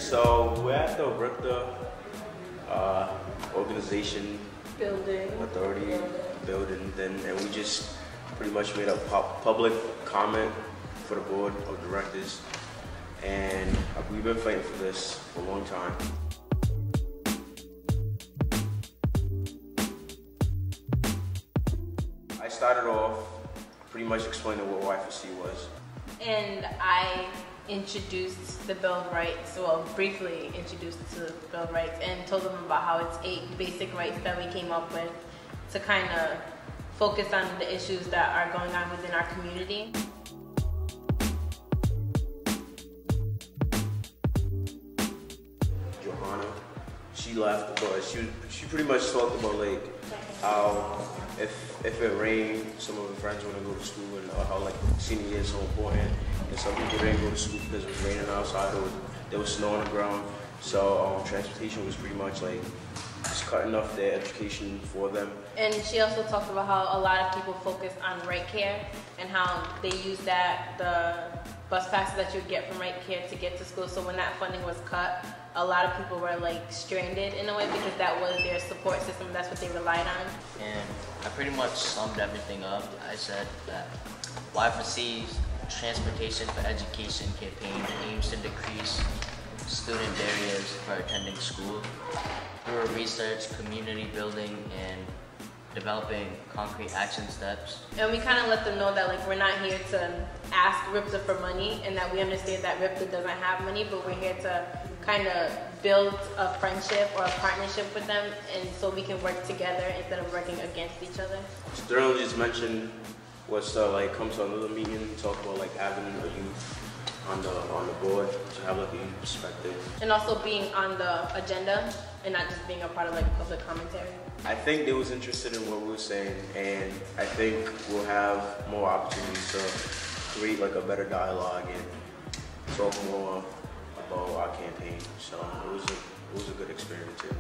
So we're at the RIPTA organization building authority building, and we just pretty much made a public comment for the board of directors, and we've been fighting for this for a long time. I started off pretty much explaining what Y4C was. And I introduced the Bill of Rights, well, briefly introduced the Bill of Rights, and told them about how it's 8 basic rights that we came up with to kind of focus on the issues that are going on within our community. She left, but she pretty much talked about like how if it rained, some of her friends want to go to school, and how like senior year is so important, and some people didn't go to school because it was raining outside or there was snow on the ground. So transportation was pretty much like just cutting off their education for them. And she also talked about how a lot of people focus on right care and how they use the bus passes that you get from right care to get to school. So when that funding was cut, a lot of people were like stranded in a way because that was their support system. That's what they relied on. And I pretty much summed everything up. I said that Y4C's Transportation for Education campaign aims to decrease student barriers for attending school through research, community building, and developing concrete action steps. And we kind of let them know that like we're not here to ask RIPTA for money, and that we understand that RIPTA doesn't have money, but we're here to kind of build a friendship or a partnership with them, and so we can work together instead of working against each other. Sterling just mentioned what's like come to another meeting, talk about like having a youth on the board to have like a youth perspective, and also being on the agenda and not just being a part of like public commentary. I think they was interested in what we were saying, and I think we'll have more opportunities to create like a better dialogue and talk more about our campaign. So it was a good experience too.